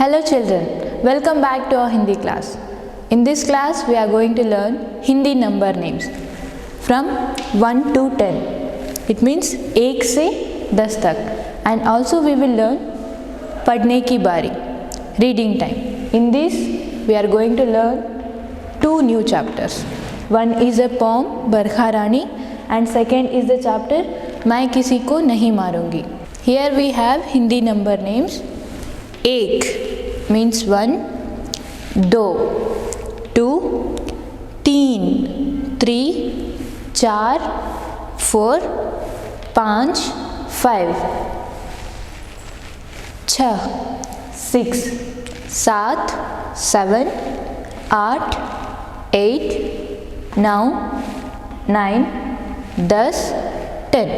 Hello children, welcome back to our Hindi class. In this class we are going to learn Hindi number names from 1 to 10. It means 1 से 10 तक. And also we will learn पढ़ने की बारी, reading time. In this we are going to learn 2 new chapters. One is a poem Barkha Rani and second is the chapter मैं किसी को नहीं मारूंगी. Here we have Hindi number names. एक means 1, 2, 2, 3, 3, 4, 4, 5, 5, 6, 6, 7, 7, 8, 8, 9, 9, 10, 10.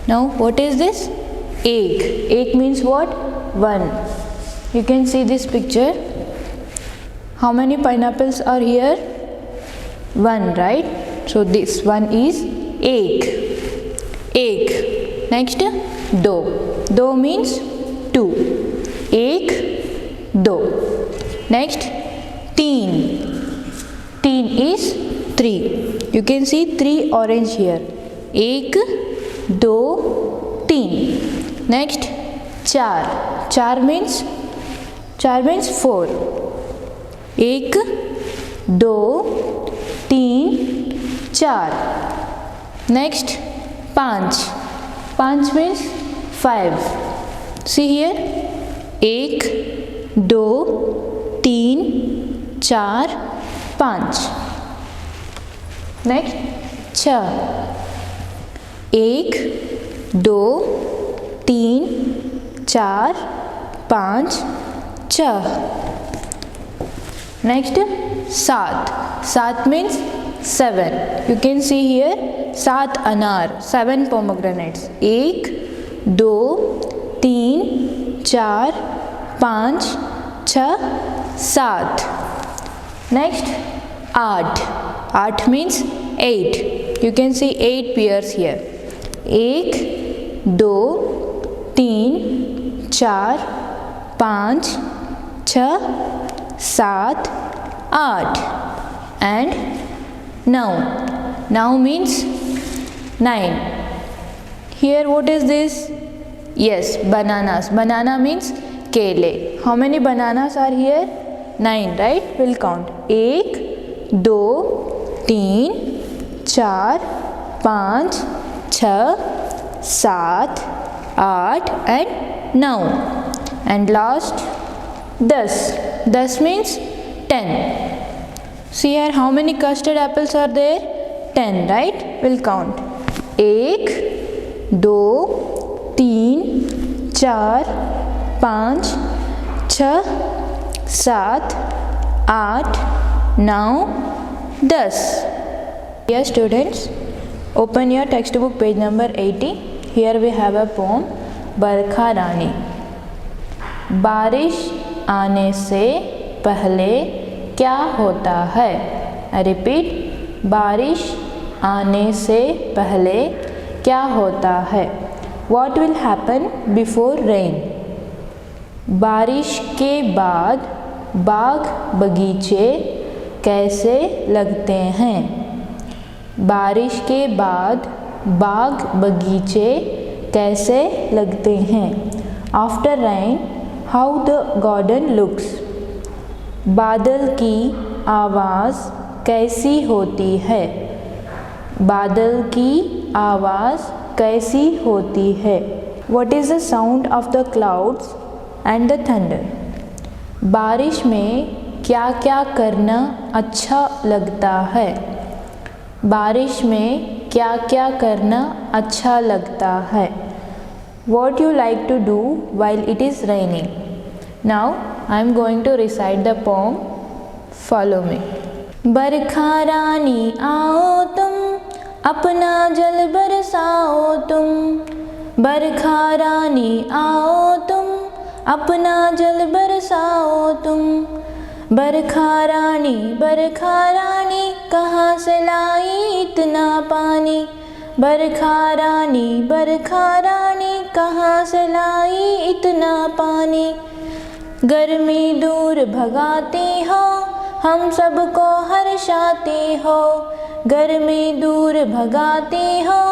Now what is this? Ek. Ek means what? 1. You can see this picture. How many pineapples are here? 1, right? So this one is ek. Ek. Next, do. Do means 2. Ek, do. Next, teen. Teen is 3. You can see 3 orange here. Ek, do, teen. Next, char. Char means 4. एक, दो, तीन, चार. Next, 5. 5 means 5. See here. एक, दो, तीन, चार, 5. Next, 6. एक, दो, तीन, चार, 5, 6. Next, 7. 7 means 7. You can see here 7 अनार, 7 pomegranates. 1, 2, 3, 4, 5, 6, 7. Next, 8. 8 means 8. You can see 8 pears here. 1, 2, 3, 4, 5, 6, 7, 8 and 9. Now means 9. Here what is this? Yes, bananas. Banana means kele. How many bananas are here? 9, right? We'll count. 1, 2, 3, 4, 5, 6, 7, 8 and 9. And last 10. 10 means 10. See here how many custard apples are there? 10, right? We'll count. 1, 2, 3, 4, 5, 6, 7, 8, 9, 10. Dear students, open your textbook page number 80. Here we have a poem बरखा रानी. बारिश आने से पहले क्या होता है? I repeat, बारिश आने से पहले क्या होता है? What will happen before rain? बारिश के बाद बाग बगीचे कैसे लगते हैं? बारिश के बाद बाग बगीचे कैसे लगते हैं? After rain, how the garden looks? बादल की आवाज़ कैसी होती है? बादल की आवाज़ कैसी होती है? What is the sound of the clouds and the thunder? बारिश में क्या क्या करना अच्छा लगता है? बारिश में क्या क्या करना अच्छा लगता है? What you like to do while it is raining? Now I am going to recite the poem. Follow me. बरखा रानी आओ तुम, अपना जल बरसाओ तुम. बरखा रानी आओ तुम, अपना जल बरसाओ तुम. बरखा रानी कहाँ से लाई इतना पानी? बरखा रानी कहाँ से लाई इतना पानी? गर्मी दूर भगाती हो, हम सबको हर्षाती हो। गर्मी दूर भगाती हो,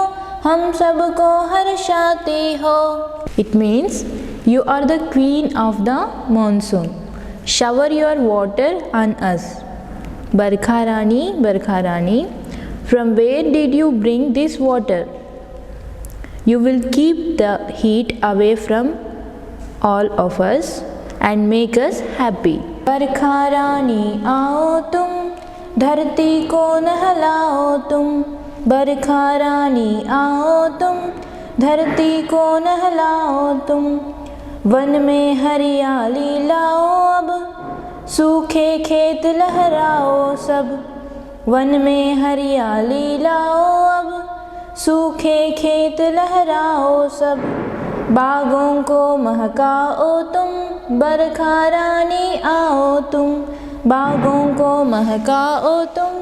हम सबको हर्षाती हो। It means you are the queen of the monsoon. Shower your water on us. Barkha Rani, from where did you bring this water? You will keep the heat away from all of us and make us happy. बरखा रानी आओ तुम, धरती को नहलाओ तुम। बरखा रानी आओ तुम, धरती को नहलाओ तुम। वन में हरियाली लाओ अब, सूखे खेत लहराओ सब। वन में हरियाली लाओ अब, सूखे खेत लहराओ सब। बागों को महकाओ तुम, बरखा रानी आओ तुम। बागों को महकाओ तुम,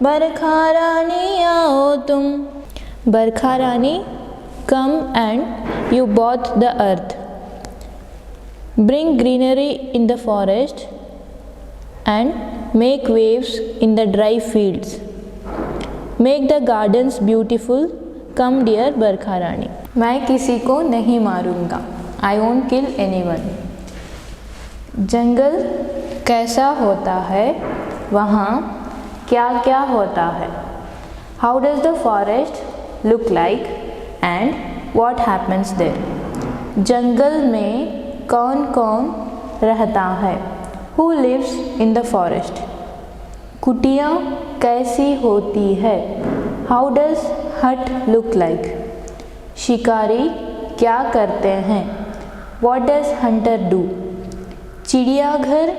बरखा रानी आओ तुम। बरखा रानी, come and you bought the earth. Bring greenery in the forest and make waves in the dry fields. Make the gardens beautiful. Come dear बरखा रानी। मैं किसी को नहीं मारूंगा। I won't kill anyone. जंगल कैसा होता है, वहाँ क्या क्या होता है। How does the forest look like and what happens there? जंगल में कौन कौन रहता है? Who lives in the forest? कुटिया कैसी होती है? How does hut look like? शिकारी क्या करते हैं? What does hunter do? चिड़ियाघर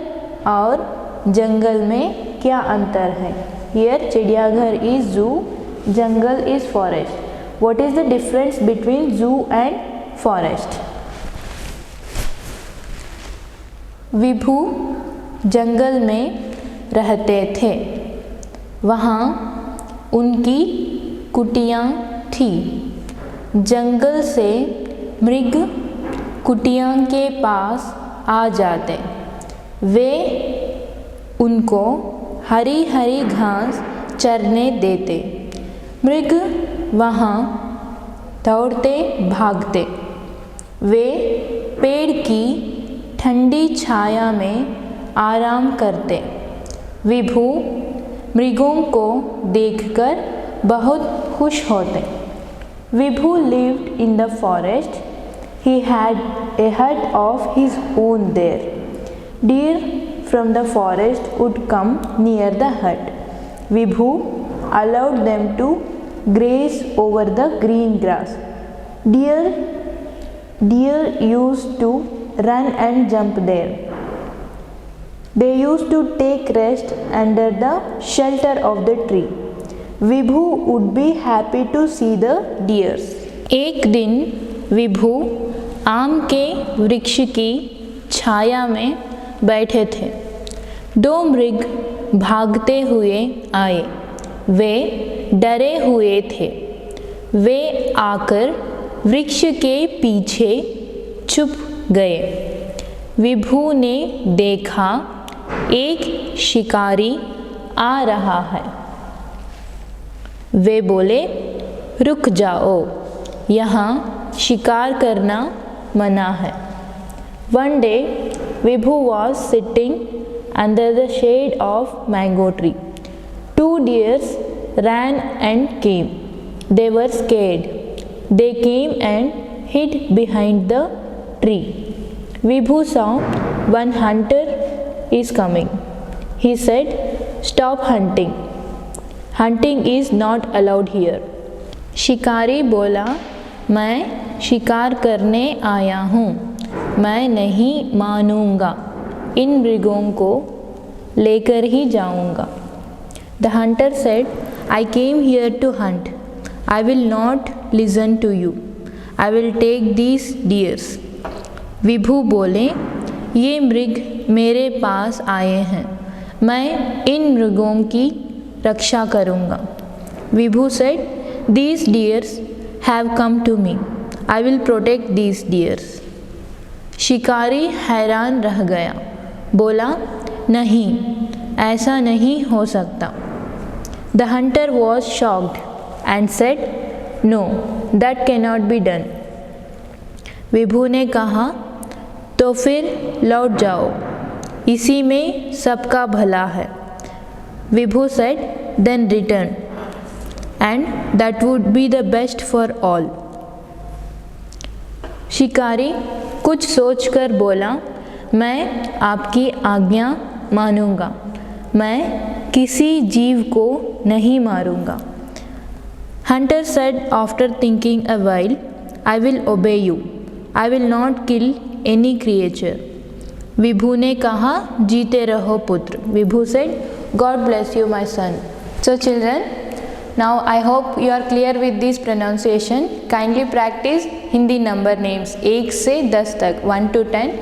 और जंगल में क्या अंतर है? Here चिड़ियाघर is zoo, jungle is forest. What is the difference between zoo and forest? विभू जंगल में रहते थे। वहाँ उनकी कुटिया थी। जंगल से मृग कुटिया के पास आ जाते। वे उनको हरी हरी घास चरने देते। मृग वहाँ दौड़ते भागते। वे पेड़ की ठंडी छाया में आराम करते। विभू मृगों को देखकर बहुत खुश होते। विभू lived in the forest. He had a hut of his own there. Deer from the forest would come near the hut. Vibhu allowed them to graze over the green grass. Deer used to run and jump there. They used to take rest under the shelter of the tree. Vibhu would be happy to see the deers. एक दिन विभू आम के वृक्ष की छाया में बैठे थे। दो मृग भागते हुए आए। वे डरे हुए थे। वे आकर वृक्ष के पीछे छुप गए। विभू ने देखा एक शिकारी आ रहा है। वे बोले, रुक जाओ, यहाँ शिकार करना मना है। One day, Vibhu was sitting under the shade of mango tree. Two deers ran and came. They were scared. They came and hid behind the tree. Vibhu saw one hunter is coming. He said, stop hunting. Hunting is not allowed here. शिकारी बोला, मैं शिकार करने आया हूँ। मैं नहीं मानूंगा। इन मृगों को लेकर ही जाऊंगा। The hunter said, I came here to hunt. I will not listen to you. I will take these deers. विभू बोले, ये मृग मेरे पास आए हैं। मैं इन मृगों की रक्षा करूंगा। विभू said, these deers have come to me. I will protect these deers. शिकारी हैरान रह गया, बोला, नहीं, ऐसा नहीं हो सकता। The hunter was shocked and said, no, that cannot be done. Vibhu ने कहा, तो फिर लौट जाओ, इसी में सबका भला है। Vibhu said, then return, and that would be the best for all. शिकारी कुछ सोचकर बोला, मैं आपकी आज्ञा मानूंगा, मैं किसी जीव को नहीं मारूंगा। Hunter said after thinking a while, I will obey you, I will not kill any creature. Vibhu ने कहा, जीते रहो पुत्र। Vibhu said, God bless you my son. So children, now I hope you are clear with this pronunciation. Kindly practice Hindi number names 1 से 10 तक, 1 to 10,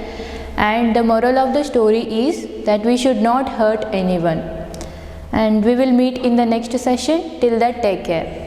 and the moral of the story is that we should not hurt anyone. And we will meet in the next session. Till that, take care.